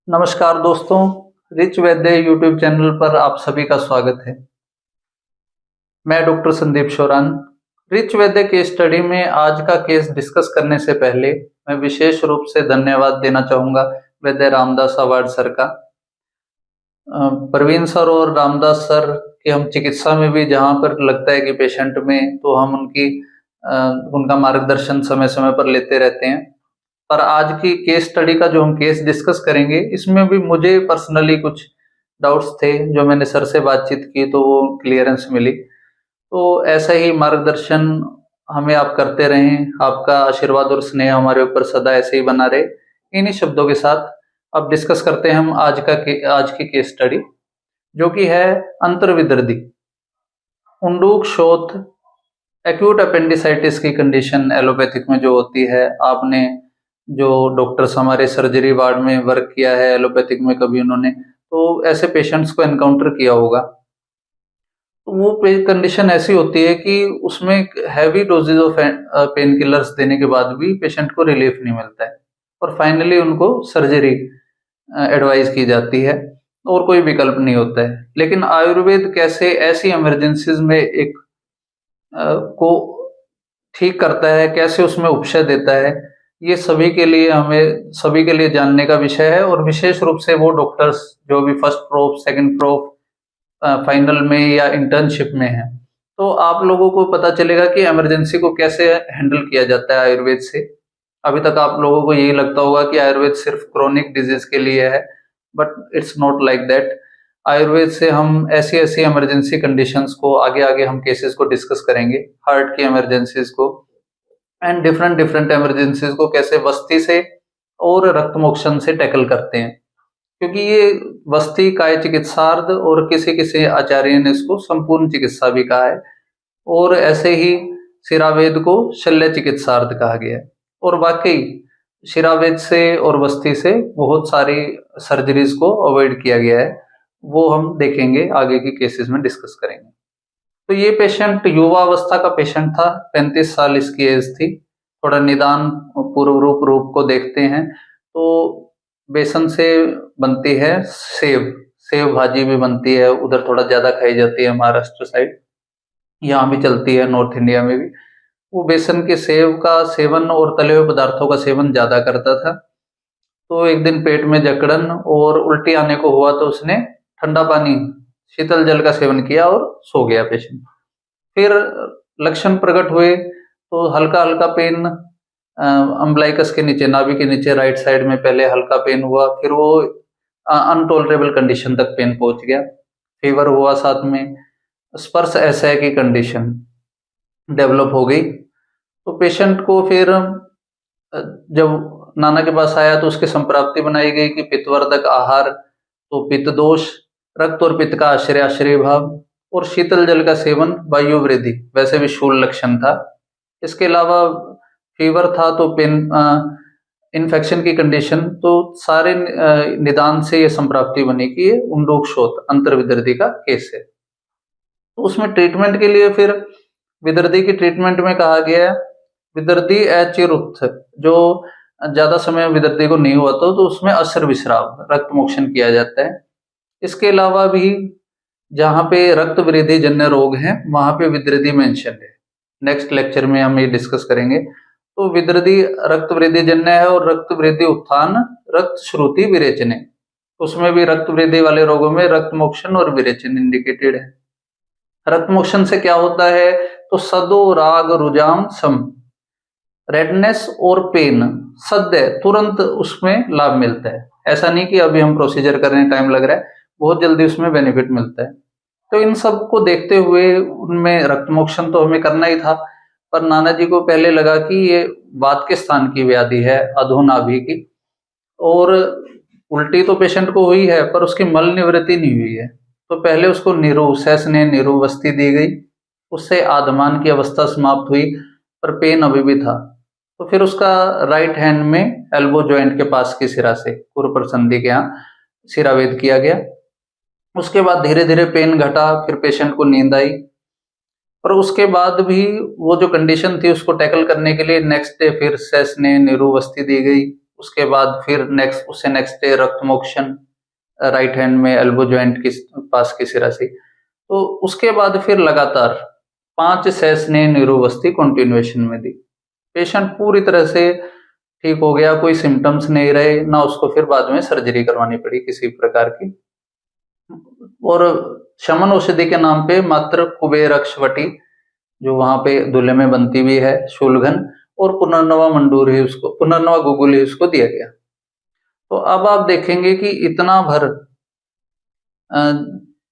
नमस्कार दोस्तों, रिच वैद्य YouTube channel पर आप सभी का स्वागत है। मैं डॉक्टर संदीप शोरान। रिच वैद्य केस स्टडी में आज का केस डिस्कस करने से पहले मैं विशेष रूप से धन्यवाद देना चाहूँगा वैद्य रामदास अवार्ड सर का। प्रवीण सर और रामदास सर की हम चिकित्सा में भी जहाँ पर लगता है कि पेशेंट में, तो हम उनका मार्गदर्शन समय समय पर लेते रहते हैं। पर आज की केस स्टडी का जो हम केस डिस्कस करेंगे, इसमें भी मुझे पर्सनली कुछ डाउट्स थे जो मैंने सर से बातचीत की तो वो क्लियरेंस मिली। तो ऐसा ही मार्गदर्शन हमें आप करते रहें, आपका आशीर्वाद और स्नेह हमारे ऊपर सदा ऐसे ही बना रहे। इन्हीं शब्दों के साथ अब डिस्कस करते हैं हम आज की केस स्टडी, जो कि है अंतर्विदर्दी उंडूक शोथ एक्यूट अपेंडिसाइटिस की कंडीशन एलोपैथिक में जो होती है। आपने जो डॉक्टर्स हमारे सर्जरी वार्ड में वर्क किया है एलोपैथिक में, कभी उन्होंने तो ऐसे पेशेंट्स को एनकाउंटर किया होगा। तो वो कंडीशन ऐसी होती है कि उसमें heavy doses of pain killers देने के बाद भी पेशेंट को रिलीफ नहीं मिलता है और फाइनली उनको सर्जरी एडवाइज की जाती है और कोई विकल्प नहीं होता है। लेकिन आयुर्वेद कैसे ऐसी इमरजेंसीज में को ठीक करता है, कैसे उसमें उपशय देता है, ये सभी के लिए जानने का विषय है। और विशेष रूप से वो डॉक्टर्स जो भी first prof, second prof, final में या इंटर्नशिप में है, तो आप लोगों को पता चलेगा कि इमरजेंसी को कैसे हैंडल किया जाता है आयुर्वेद से। अभी तक आप लोगों को यही लगता होगा कि आयुर्वेद सिर्फ क्रोनिक डिजीज के लिए है, but it's not like that. Ayurveda से हम ऐसी ऐसी इमरजेंसी कंडीशंस को आगे आगे हम केसेस को डिस्कस करेंगे, हार्ट की इमरजेंसीज को एंड डिफरेंट डिफरेंट इमरजेंसीज को कैसे वस्ती से और रक्त मोक्षण से टैकल करते हैं, क्योंकि ये वस्ती काय चिकित्सार्थ और किसी किसी आचार्य ने इसको संपूर्ण चिकित्सा भी कहा है, और ऐसे ही शिरावेद को शल्य चिकित्सार्थ कहा गया है। और वाकई शिरावेद से और वस्ती से बहुत सारी सर्जरीज को अवॉइड किया गया है, वो हम देखेंगे आगे की केसेस में डिस्कस करेंगे। तो ये पेशेंट युवावस्था का पेशेंट था, 35 साल इसकी एज थी। थोड़ा निदान पूर्व रूप को देखते हैं तो बेसन से बनती है सेव भाजी भी बनती है, उधर थोड़ा ज्यादा खाई जाती है महाराष्ट्र साइड, यहाँ भी चलती है नॉर्थ इंडिया में भी। वो बेसन के सेव का सेवन और तले हुए पदार्थों का सेवन ज्यादा करता था। तो एक दिन पेट में जकड़न और उल्टी आने को हुआ तो उसने ठंडा पानी, शीतल जल का सेवन किया और सो गया पेशेंट। फिर लक्षण प्रकट हुए तो हल्का हल्का पेन अम्बलाइकस के नीचे, नाभि के नीचे राइट साइड में पहले हल्का पेन हुआ, फिर वो अनटॉलरेबल कंडीशन तक पेन पहुंच गया। फीवर हुआ, साथ में स्पर्श असह्य की कंडीशन डेवलप हो गई। तो पेशेंट को फिर जब नाना के पास आया तो उसकी संप्राप्ति बनाई गई कि पित्तवर्धक आहार, तो पित्त दोष, रक्त और पित्त का आश्रय भाव और शीतल जल का सेवन, वायु वृद्धि वैसे भी शूल लक्षण था। इसके अलावा फीवर था तो पेन, इन्फेक्शन की कंडीशन, तो सारे निदान से ये संप्राप्ति बनी कि ये उंडूक शोथ अंतर्विदर्दी का केस है। तो उसमें ट्रीटमेंट के लिए फिर विदर्दी की ट्रीटमेंट में कहा गया है विदर्दी अचिरुत्थ, जो ज्यादा समय विदर्दी को नहीं हुआ तो उसमें अश्र विश्राव रक्त मोक्षण किया जाता है। इसके अलावा भी जहाँ पे रक्त वृद्धि जन्य रोग हैं वहां पे विदर्दी मेंशन है। नेक्स्ट लेक्चर में हम ये डिस्कस करेंगे। तो विदर्दी रक्त वृद्धि जन्य है और रक्त वृद्धि उत्थान रक्त श्रुति विरेचने, उसमें भी रक्त वृद्धि वाले रोगों में रक्त मोक्षण और विरेचन इंडिकेटेड है। रक्त मोक्षण से क्या होता है तो सदो राग रुजाम सम, रेडनेस और पेन सद्य तुरंत उसमें लाभ मिलता है। ऐसा नहीं कि अभी हम प्रोसीजर कर रहे हैं टाइम लग रहा है, बहुत जल्दी उसमें बेनिफिट मिलता है। तो इन सब को देखते हुए उनमें रक्त मोक्षण तो हमें करना ही था, पर नाना जी को पहले लगा कि ये वात के स्थान की व्याधि है, अधोनाभि की, और उल्टी तो पेशेंट को हुई है पर उसकी मल निवृत्ति नहीं हुई है। तो पहले उसको निरुवस्ती दी गई, उससे आधमान की अवस्था समाप्त हुई पर पेन अभी भी था। तो फिर उसका राइट हैंड में एल्बो जॉइंट के पास की सिरा से कुरपर संधि के यहाँ सिरावेद किया गया। उसके बाद धीरे धीरे पेन घटा, फिर पेशेंट को नींद आई, पर उसके बाद भी वो जो कंडीशन थी उसको टैकल करने के लिए नेक्स्ट डे फिर निरुवस्ती दी गई, उसके बाद फिर नेक्स्ट डे रक्त मोक्षण राइट हैंड में एल्बो जॉइंट के पास की सिरा से। तो उसके बाद फिर लगातार 5 सेशनें न्यूरोबस्ती कंटिन्यूएशन में दी। पेशेंट पूरी तरह से ठीक हो गया, कोई सिम्टम्स नहीं रहे, ना उसको फिर बाद में सर्जरी करवानी पड़ी किसी प्रकार की। और शमन औषधि के नाम पे मात्र कुबेर अक्षवटी जो वहां पे दूल्हे में बनती भी है, शूलघन और पुनर्नवा मंडूर ही उसको, पुनर्नवा गुगुल ही उसको दिया गया। तो अब आप देखेंगे कि इतना भर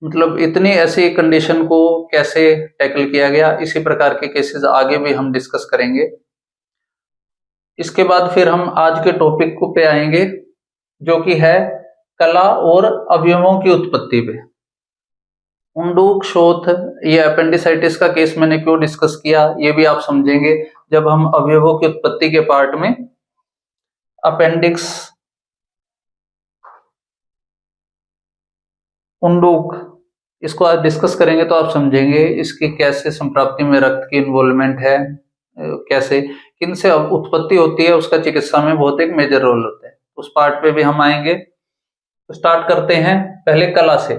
मतलब इतनी ऐसी कंडीशन को कैसे टैकल किया गया। इसी प्रकार के केसेस आगे भी हम डिस्कस करेंगे। इसके बाद फिर हम आज के टॉपिक को पे आएंगे जो कि है कला और अवयवों की उत्पत्ति पे। उंडूक शोथ, ये अपेंडिसाइटिस का केस मैंने क्यों डिस्कस किया ये भी आप समझेंगे जब हम अवयवों की उत्पत्ति के पार्ट में अपेंडिक्स, उंडूक, इसको आज डिस्कस करेंगे तो आप समझेंगे इसकी कैसे संप्राप्ति में रक्त की इन्वॉल्वमेंट है, कैसे किन से उत्पत्ति होती है, उसका चिकित्सा में बहुत एक मेजर रोल होता है। उस पार्ट पे भी हम आएंगे। तो स्टार्ट करते हैं पहले कला से।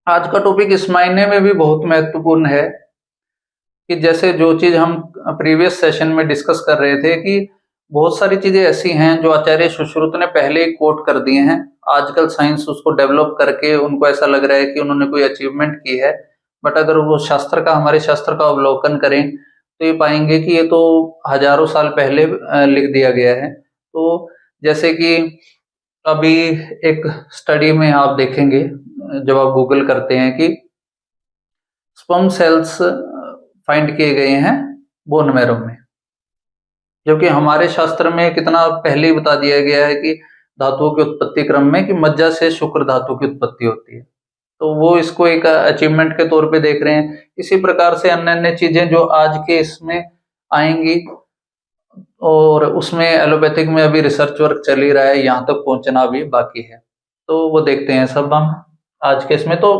आज का टॉपिक इस मायने में भी बहुत महत्वपूर्ण है कि जैसे जो चीज हम प्रीवियस सेशन में डिस्कस कर रहे थे कि बहुत सारी चीजें ऐसी हैं जो आचार्य सुश्रुत ने पहले ही कोट कर दिए हैं, आजकल साइंस उसको डेवलप करके उनको ऐसा लग रहा है कि उन्होंने कोई अचीवमेंट की है, बट अगर वो हमारे शास्त्र का अवलोकन करें तो ये पाएंगे कि ये तो हजारों साल पहले लिख दिया गया है। तो जैसे कि अभी एक स्टडी में आप देखेंगे जब आप गूगल करते हैं कि स्पर्म सेल्स फाइंड किए गए हैं बोन मैरो में, जबकि हमारे शास्त्र में कितना पहले ही बता दिया गया है कि धातुओं के उत्पत्ति क्रम में कि मज्जा से शुक्र धातु की उत्पत्ति होती है। तो वो इसको एक अचीवमेंट के तौर पे देख रहे हैं। इसी प्रकार से अन्य अन्य चीजें जो आज के इसमें आएंगी, और उसमें एलोपैथिक में अभी रिसर्च वर्क चल ही रहा है, यहाँ तक पहुंचना भी बाकी है। तो वो देखते हैं सब हम आज के इसमें। तो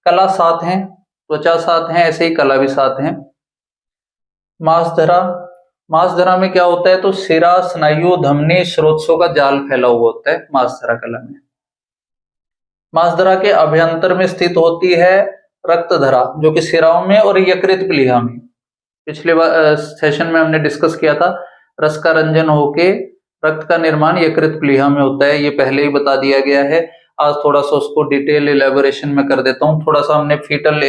कला 7 है, त्वचा 7 है, ऐसे ही कला भी 7 है। मांसधरा में क्या होता है, तो सिरा, स्नायु, धमनी, स्रोतसों का जाल फैला हुआ होता है मांसधरा कला में। मांसधरा के अभ्यंतर में स्थित होती है रक्तधरा जो कि सिराओं में और यकृत प्लीहा में। पिछले सेशन में हमने डिस्कस किया था रस का रंजन होके रक्त का निर्माण यकृत प्लीहा में होता है, ये पहले ही बता दिया गया है। आज थोड़ा सा उसको डिटेल इलेबोरेशन में कर देता हूँ। थोड़ा सा हमने फीटल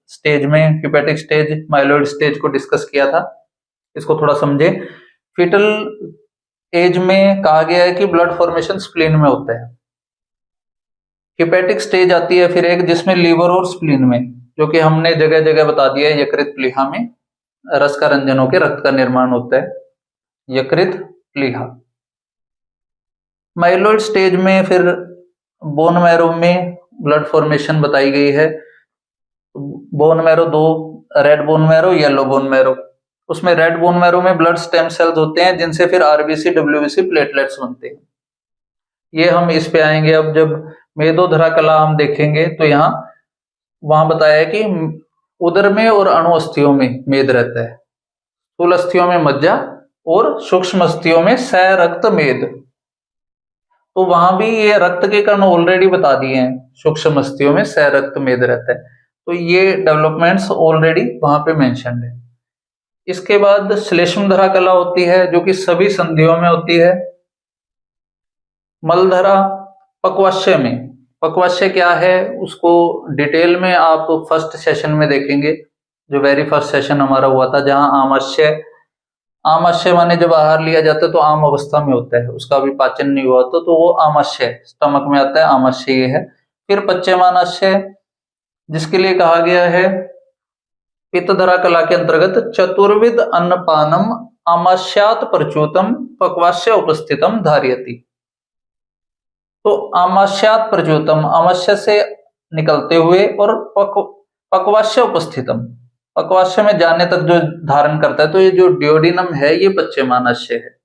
स्टेज में, हिपैटिक स्टेज, माइलॉइड स्टेज को डिस्कस किया था, इसको थोड़ा समझे। फीटल एज में कहा गया है कि ब्लड फॉर्मेशन स्प्लीन में होता है। हिपैटिक स्टेज आती है फिर एक जिसमें लीवर और स्प्लीन में, जो कि हमने जगह जगह बता दिया है, यकृत प्लीहा में रस का रंजन होकर रक्त का निर्माण होता है, यकृत प्लीहा। माइलॉइड स्टेज में फिर बोन मैरो में ब्लड फॉर्मेशन बताई गई है। Bone marrow 2, red bone marrow, yellow bone marrow. उसमें रेड बोन मैरो में ब्लड स्टेम सेल्स होते हैं जिनसे फिर आरबीसी, डब्ल्यूबीसी, प्लेटलेट्स बनते हैं। ये हम इस पे आएंगे अब जब मेदोधरा कला हम देखेंगे तो यहाँ वहां बताया है कि उदर में और अणु अस्थियों में मेद रहता है, स्थूल अस्थियों में मज्जा और सूक्ष्म अस्थियों में सरक्त मेद। तो वहां भी ये रक्त के कण ऑलरेडी बता दिए हैं, सूक्ष्म अस्थियों में सरक्त मेद रहता है। तो ये डेवलपमेंट्स ऑलरेडी वहां पे मेंशन्ड है। इसके बाद श्लेष्मधरा कला होती है जो कि सभी संधियों में होती है। मलधरा पक्वाशय में, पक्वाशय क्या है उसको डिटेल में आप फर्स्ट सेशन में देखेंगे, जो वेरी फर्स्ट सेशन हमारा हुआ था, जहां आमाशय माने जब आहार लिया जाता है तो आम अवस्था में होता है, उसका भी पाचन नहीं हुआ तो वो आमाशय स्टमक में आता है, आमाशय ये है। फिर पश्चिमानाशय जिसके लिए कहा गया है पित्तधरा कला के अंतर्गत चतुर्विध अन्नपानम आमाश्यात प्रच्युतम पक्वाशय उपस्थितम धार्यति। तो आमाश्यात प्रच्युतम, आमाशय से निकलते हुए, और पक्वाशय उपस्थितम, पक्वाशय में जाने तक जो धारण करता है, तो ये जो डियोडिनम है ये पश्चिमानाशय है।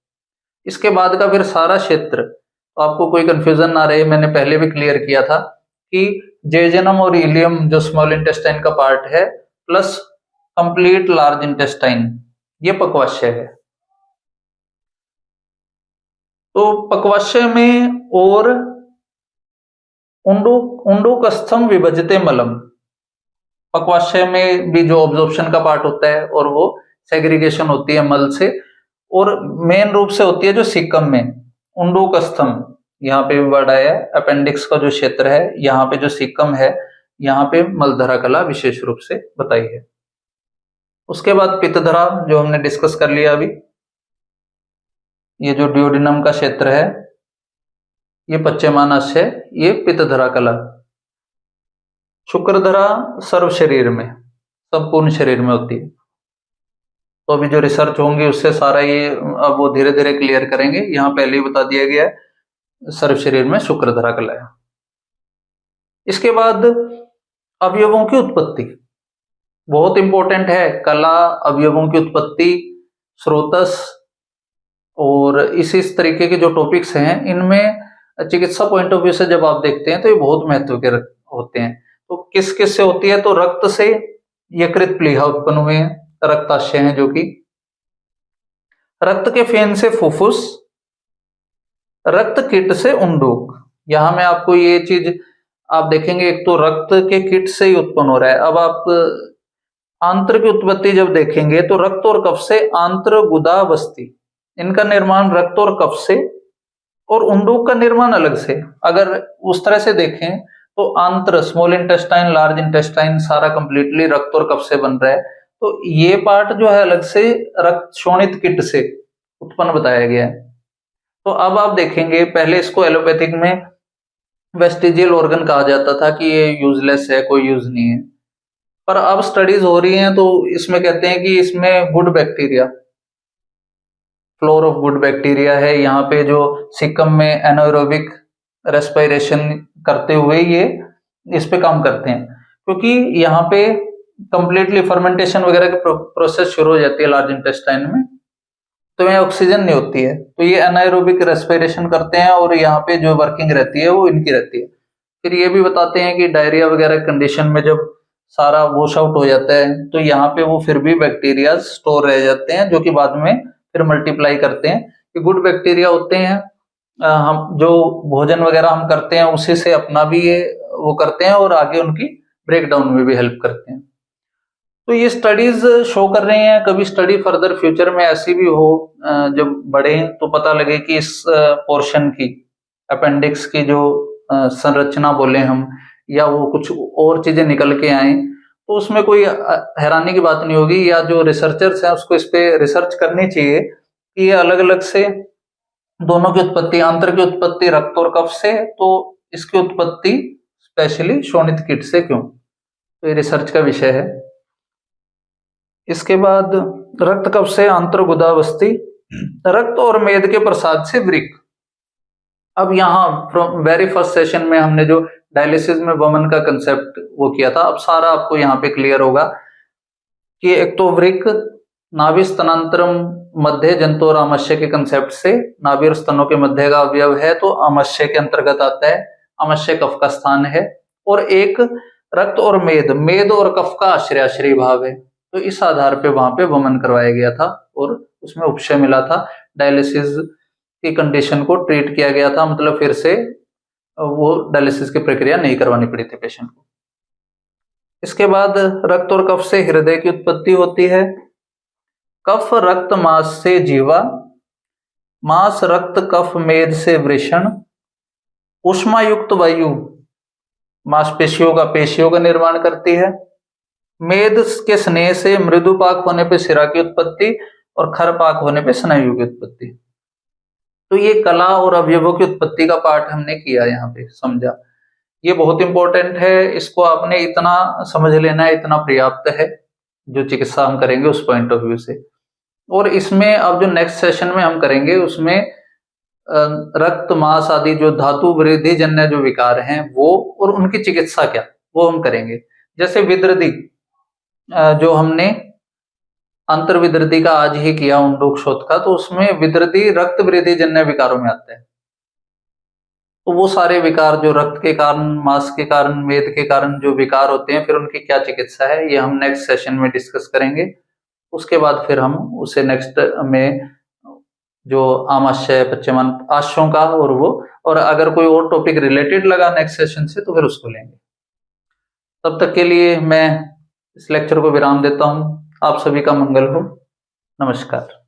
इसके बाद का फिर सारा क्षेत्र, तो आपको कोई कंफ्यूजन ना रहे, मैंने पहले भी क्लियर किया था कि जेजनम और इलियम जो स्मॉल इंटेस्टाइन का पार्ट है प्लस कंप्लीट लार्ज इंटेस्टाइन, ये पक्वाशय है। तो पक्वाशय में और उंडूकस्थम विभजते मलम, पक्वाशय में भी जो ऑब्जॉर्प्शन का पार्ट होता है और वो सेग्रीगेशन होती है मल से, और मेन रूप से होती है जो सीकम में उंडूकस्थम, यहाँ पे वर्ड आया अपेंडिक्स का जो क्षेत्र है, यहाँ पे जो सीकम है, यहाँ पे मलधरा कला विशेष रूप से बताई है। उसके बाद पित्तधरा जो हमने डिस्कस कर लिया अभी, ये जो ड्यूोडेनम का क्षेत्र है, ये पश्चिमानस्य है, ये पित्तधरा कला। शुक्रधरा सर्व शरीर में, संपूर्ण शरीर में होती है। तो अभी जो रिसर्च होंगी उससे सारा ये अब वो धीरे धीरे क्लियर करेंगे। यहाँ पहले ही बता दिया गया है सर्व शरीर में शुक्रधरा कला है। इसके बाद अवयवों की उत्पत्ति बहुत इंपॉर्टेंट है। कला, अवयवों की उत्पत्ति, स्रोतस और इस तरीके के जो टॉपिक्स हैं, इनमें चिकित्सा पॉइंट ऑफ व्यू से जब आप देखते हैं तो ये बहुत महत्व के होते हैं। तो किस किस से होती है? तो रक्त से यकृत प्लीहा उत्पन्न हुए हैं, रक्ताशय हैं जो कि, रक्त के फेन से फुफ्फुस, रक्त किट से उंडूक। यहां में आपको ये चीज आप देखेंगे, एक तो रक्त के किट से ही उत्पन्न हो रहा है। अब आप आंत्र की उत्पत्ति जब देखेंगे तो रक्त और कफ से आंत्र गुदावस्ती, इनका निर्माण रक्त और कफ से, और उंडूक का निर्माण अलग से। अगर उस तरह से देखें तो आंत्र, स्मॉल इंटेस्टाइन, लार्ज इंटेस्टाइन, सारा कंप्लीटली रक्त और कफ से बन रहा है। तो ये पार्ट जो है अलग से रक्त शोणित किट से उत्पन्न बताया गया है। तो अब आप देखेंगे, पहले इसको एलोपैथिक में वेस्टिजियल ऑर्गन कहा जाता था कि ये यूजलेस है, कोई यूज नहीं है। पर अब स्टडीज हो रही हैं तो इसमें कहते हैं कि इसमें good bacteria, floor of good bacteria है। यहाँ पे जो सिकम में एनाएरोबिक रेस्पिरेशन करते हुए ये इस पे काम करते हैं, क्योंकि यहाँ पे कंप्लीटली फर्मेंटेशन वगैरह की प्रोसेस शुरू हो जाती है लार्ज इंटेस्टाइन में, तो यहाँ ऑक्सीजन नहीं होती है, तो ये एनाएरोबिक रेस्पिरेशन करते हैं और यहाँ पे जो वर्किंग रहती है वो इनकी रहती है। फिर ये भी बताते हैं कि डायरिया वगैरह कंडीशन में जब सारा वॉश आउट हो जाता है तो यहाँ पे वो फिर भी बैक्टीरिया स्टोर रह जाते हैं, जो कि बाद में फिर मल्टीप्लाई करते हैं। कि गुड बैक्टीरिया होते हैं, हम जो भोजन वगैरह हम करते हैं उसी से अपना भी ये वो करते हैं और आगे उनकी ब्रेकडाउन में भी हेल्प करते हैं। तो ये स्टडीज शो कर रही हैं, कभी स्टडी फर्दर फ्यूचर में ऐसी भी हो जब बढ़े तो पता लगे कि इस पोर्शन की, अपेंडिक्स की जो संरचना बोले हम, या वो कुछ और चीजें निकल के आए, तो उसमें कोई हैरानी की बात नहीं होगी। या जो रिसर्चर्स हैं उसको इस पे रिसर्च करनी चाहिए कि ये अलग अलग से दोनों की उत्पत्ति, आंत्र की उत्पत्ति रक्त और कफ से, तो इसकी उत्पत्ति स्पेशली शोणित किट से क्यों, तो ये रिसर्च का विषय है। इसके बाद रक्त कफ से आंत्र गुदावस्ती, रक्त और मेद के प्रसाद से वृक्क। अब यहाँ फ्रॉम वेरी फर्स्ट सेशन में हमने जो डायलिसिस में वमन का कंसेप्ट वो किया था, अब सारा आपको यहाँ पे क्लियर होगा कि एक तो वृक्क नाभि स्तनांतरम मध्य जंतु और आमाशय के कंसेप्ट से, नाभि और स्तनों के मध्य का अवयव है तो आमाशय के अंतर्गत आता है, आमाशय कफ का स्थान है। और एक रक्त और मेद, मेद और कफ का आश्रय भाव है, तो इस आधार पे वहां पे वमन करवाया गया था और उसमें उपशय मिला था। डायलिसिस की कंडीशन को ट्रीट किया गया था, मतलब फिर से वो डायलिसिस की प्रक्रिया नहीं करवानी पड़ी थी पेशेंट को। इसके बाद रक्त और कफ से हृदय की उत्पत्ति होती है। कफ रक्त मांस से जीवा, मांस रक्त कफ मेद से वृषण, ऊष्मा युक्त वायु मांसपेशियों का पेशियों का निर्माण करती है। मेद के स्नेह से मृदुपाक होने पे शिरा की उत्पत्ति और खरपाक होने पे स्नायु की उत्पत्ति। तो ये कला और अवयवों की उत्पत्ति का पार्ट हमने किया, यहाँ पे समझा। ये बहुत इंपॉर्टेंट है, इसको आपने इतना समझ लेना है, इतना पर्याप्त है जो चिकित्सा हम करेंगे उस पॉइंट ऑफ व्यू से। और इसमें अब जो नेक्स्ट सेशन में हम करेंगे उसमें रक्त मांस आदि जो धातु वृद्धि जन्य जो विकार हैं वो और उनकी चिकित्सा क्या, वो हम करेंगे। जैसे विद्रदी जो हमने अंतर विद्रदी का आज ही किया उंडूक शोथ का, तो उसमें विद्रदी रक्त वृद्धि जन्य विकारों में आता है। तो वो सारे विकार जो रक्त के कारण, मांस के कारण, मेद के कारण जो विकार होते हैं, फिर उनकी क्या चिकित्सा है, ये हम नेक्स्ट सेशन में डिस्कस करेंगे। उसके बाद फिर हम उसे नेक्स्ट में जो आमाशय पश्चिमान आश्यों का और अगर कोई और टॉपिक रिलेटेड लगा नेक्स्ट सेशन से तो फिर उसको लेंगे। तब तक के लिए मैं इस लेक्चर को विराम देता हूँ। आप सभी का मंगल हो। नमस्कार।